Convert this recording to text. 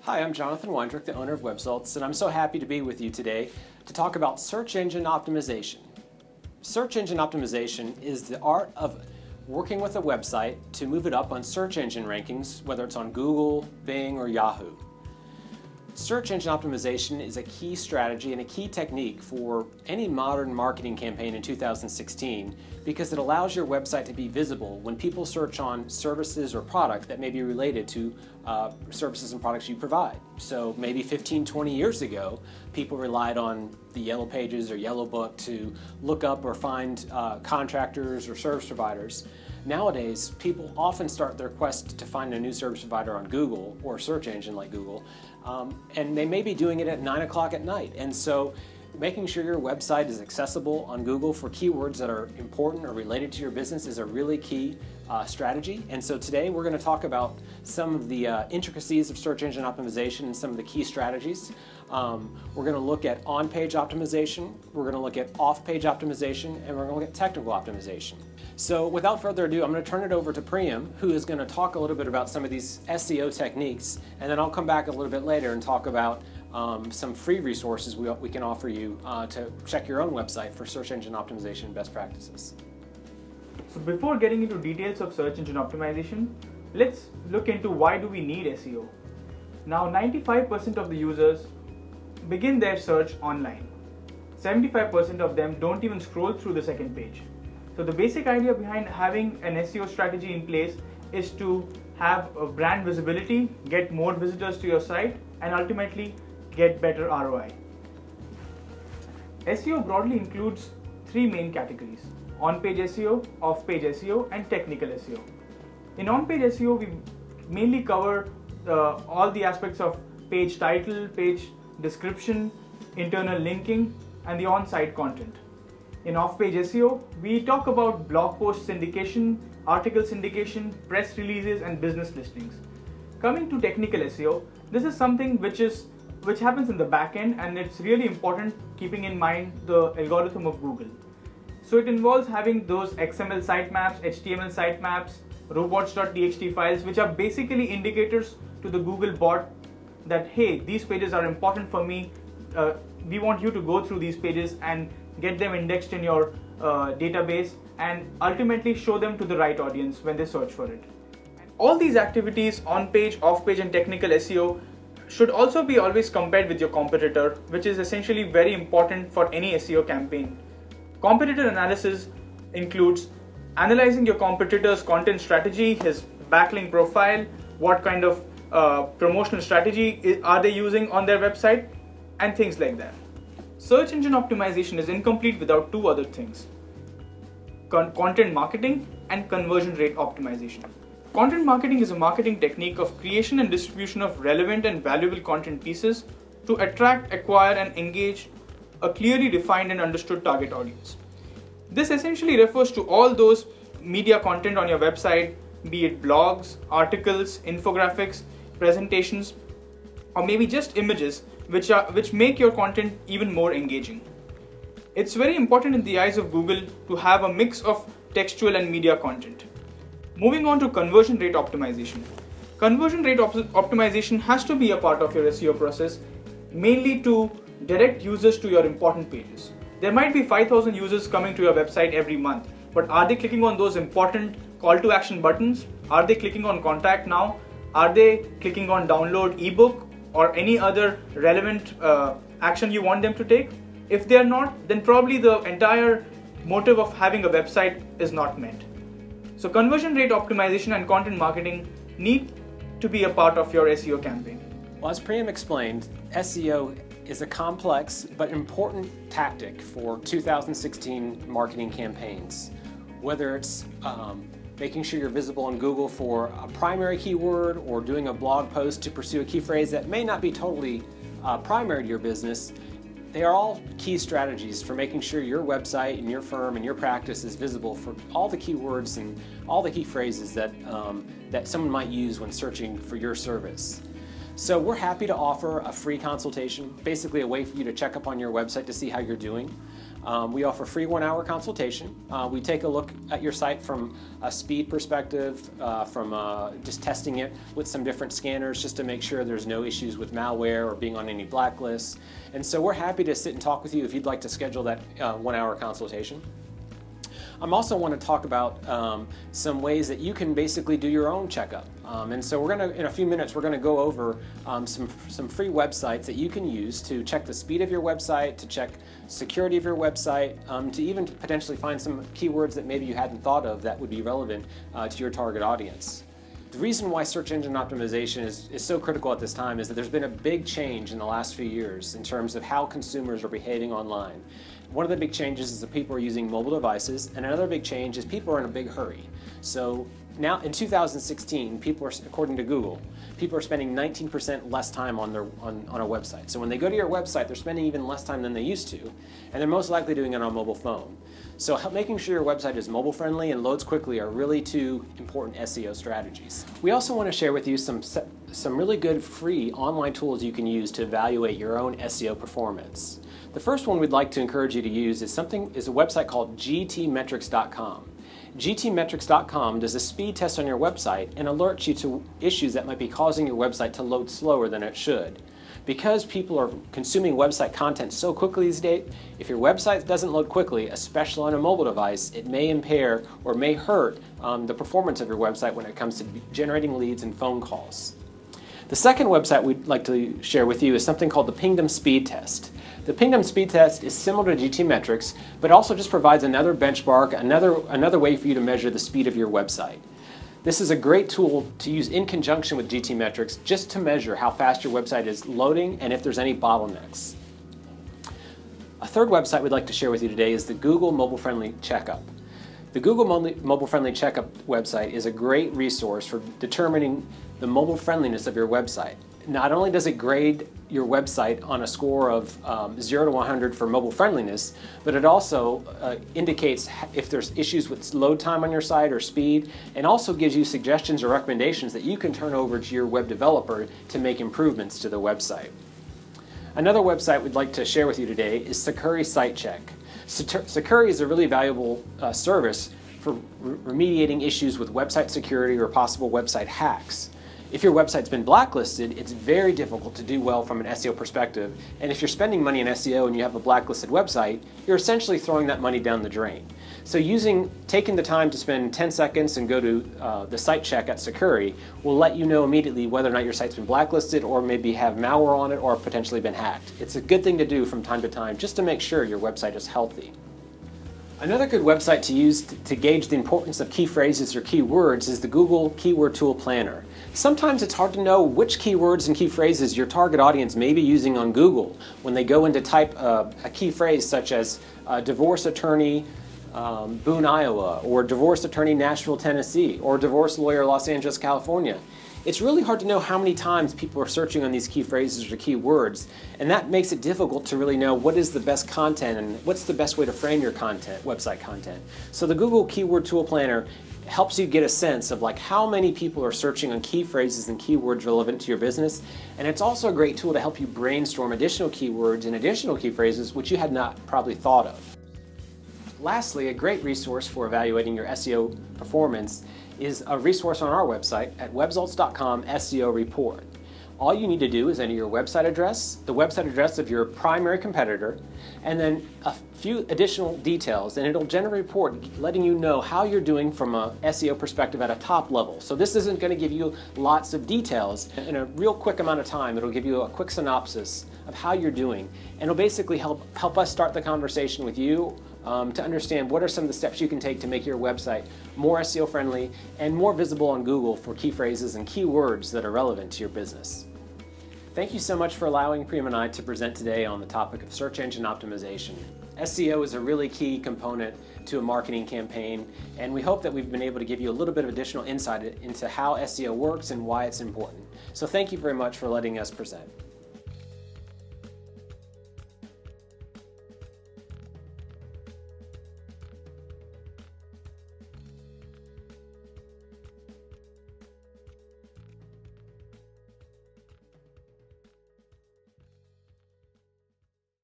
Hi, I'm Jonathan Weindrich, the owner of Websults, and I'm so happy to be with you today to talk about search engine optimization. Search engine optimization is the art of working with a website to move it up on search engine rankings, whether it's on Google, Bing, or Yahoo. Search engine optimization is a key strategy and a key technique for any modern marketing campaign in 2016 because it allows your website to be visible when people search on services or products that may be related to services and products you provide. So maybe 15, 20 years ago, people relied on the Yellow Pages or Yellow Book to look up or find contractors or service providers. Nowadays, people often start their quest to find a new service provider on Google or a search engine like Google, and they may be doing it at 9 o'clock at night. And so making sure your website is accessible on Google for keywords that are important or related to your business is a really key strategy. And so today we're going to talk about some of the intricacies of search engine optimization and some of the key strategies. We're going to look at on-page optimization, we're going to look at off-page optimization, and we're going to look at technical optimization. So without further ado, I'm going to turn it over to Priyam, who is going to talk a little bit about some of these SEO techniques, and then I'll come back a little bit later and talk about some free resources we can offer you to check your own website for search engine optimization best practices. So before getting into details of search engine optimization, let's look into why do we need SEO. Now 95% of the users begin their search online. 75% of them don't even scroll through the second page. So the basic idea behind having an SEO strategy in place is to have a brand visibility, get more visitors to your site, and ultimately get better ROI. SEO broadly includes three main categories: on-page SEO, off-page SEO, and technical SEO. In on-page SEO, we mainly cover all the aspects of page title, page description, internal linking, and the on-site content. In off-page SEO, we talk about blog post syndication, article syndication, press releases, and business listings. Coming to technical SEO, this is something which happens in the back end, and it's really important keeping in mind the algorithm of Google. So it involves having those XML sitemaps, HTML sitemaps, robots.txt files, which are basically indicators to the Google bot that, hey, these pages are important for me. We want you to go through these pages and get them indexed in your database and ultimately show them to the right audience when they search for it. All these activities, on-page, off-page, and technical SEO, should also be always compared with your competitor, which is essentially very important for any SEO campaign. Competitor analysis includes analyzing your competitor's content strategy, his backlink profile, what kind of promotional strategy are they using on their website, and things like that. Search engine optimization is incomplete without two other things: content marketing and conversion rate optimization. Content marketing is a marketing technique of creation and distribution of relevant and valuable content pieces to attract, acquire, and engage a clearly defined and understood target audience. This essentially refers to all those media content on your website, be it blogs, articles, infographics, presentations, or maybe just images which make your content even more engaging. It's very important in the eyes of Google to have a mix of textual and media content. Moving on to conversion rate optimization. Conversion rate optimization has to be a part of your SEO process, mainly to direct users to your important pages. There might be 5,000 users coming to your website every month, but are they clicking on those important call to action buttons? Are they clicking on contact now? Are they clicking on download ebook or any other relevant action you want them to take? If they are not, then probably the entire motive of having a website is not met. So conversion rate optimization and content marketing need to be a part of your SEO campaign. Well, as Priyam explained, SEO is a complex but important tactic for 2016 marketing campaigns. Whether it's making sure you're visible on Google for a primary keyword or doing a blog post to pursue a key phrase that may not be totally primary to your business, they are all key strategies for making sure your website and your firm and your practice is visible for all the keywords and all the key phrases that someone might use when searching for your service. So we're happy to offer a free consultation, basically a way for you to check up on your website to see how you're doing. We offer free 1-hour consultation. We take a look at your site from a speed perspective, from just testing it with some different scanners just to make sure there's no issues with malware or being on any blacklists. And so we're happy to sit and talk with you if you'd like to schedule that 1-hour consultation. I also want to talk about some ways that you can basically do your own checkup. And so we're going to, in a few minutes, we're going to go over some free websites that you can use to check the speed of your website, to check security of your website, to even potentially find some keywords that maybe you hadn't thought of that would be relevant to your target audience. The reason why search engine optimization is so critical at this time is that there's been a big change in the last few years in terms of how consumers are behaving online. One of the big changes is that people are using mobile devices, and another big change is people are in a big hurry. So now in 2016, people are, according to Google, people are spending 19% less time on a website. So when they go to your website, they're spending even less time than they used to, and they're most likely doing it on a mobile phone. So making sure your website is mobile friendly and loads quickly are really two important SEO strategies. We also want to share with you some really good free online tools you can use to evaluate your own SEO performance. The first one we'd like to encourage you to use is a website called gtmetrics.com. gtmetrics.com does a speed test on your website and alerts you to issues that might be causing your website to load slower than it should. Because people are consuming website content so quickly these days, if your website doesn't load quickly, especially on a mobile device, it may impair or may hurt the performance of your website when it comes to generating leads and phone calls. The second website we'd like to share with you is something called the Pingdom Speed Test. The Pingdom Speed Test is similar to GTmetrix, but also just provides another benchmark, another way for you to measure the speed of your website. This is a great tool to use in conjunction with GTmetrix just to measure how fast your website is loading and if there's any bottlenecks. A third website we'd like to share with you today is the Google Mobile Friendly Checkup. The Google Mobile Friendly Checkup website is a great resource for determining the mobile friendliness of your website. Not only does it grade your website on a score of 0 to 100 for mobile friendliness, but it also indicates if there's issues with load time on your site or speed, and also gives you suggestions or recommendations that you can turn over to your web developer to make improvements to the website. Another website we'd like to share with you today is Sicarii Site Check. Sicarii is a really valuable service for remediating issues with website security or possible website hacks. If your website's been blacklisted, it's very difficult to do well from an SEO perspective, and if you're spending money in SEO and you have a blacklisted website, you're essentially throwing that money down the drain. So taking the time to spend 10 seconds and go to the site check at Sicarii will let you know immediately whether or not your site's been blacklisted or maybe have malware on it or potentially been hacked. It's a good thing to do from time to time just to make sure your website is healthy. Another good website to use to gauge the importance of key phrases or keywords is the Google Keyword Tool Planner. Sometimes it's hard to know which keywords and key phrases your target audience may be using on Google when they go in to type a key phrase such as divorce attorney Boone, Iowa, or divorce attorney Nashville, Tennessee, or divorce lawyer Los Angeles, California. It's really hard to know how many times people are searching on these key phrases or key words, and that makes it difficult to really know what is the best content and what's the best way to frame your content, website content. So the Google Keyword Tool Planner helps you get a sense of how many people are searching on key phrases and keywords relevant to your business, and it's also a great tool to help you brainstorm additional keywords and additional key phrases which you had not probably thought of. Lastly, a great resource for evaluating your SEO performance is a resource on our website at websults.com Seo Report. All you need to do is enter your website address, the website address of your primary competitor, and then a few additional details, and it'll generate a report letting you know how you're doing from a SEO perspective at a top level. So this isn't going to give you lots of details. In a real quick amount of time, it'll give you a quick synopsis of how you're doing, and it'll basically help us start the conversation with you to understand what are some of the steps you can take to make your website more SEO friendly and more visible on Google for key phrases and keywords that are relevant to your business. Thank you so much for allowing Prima and I to present today on the topic of search engine optimization. SEO is a really key component to a marketing campaign, and we hope that we've been able to give you a little bit of additional insight into how SEO works and why it's important. So thank you very much for letting us present.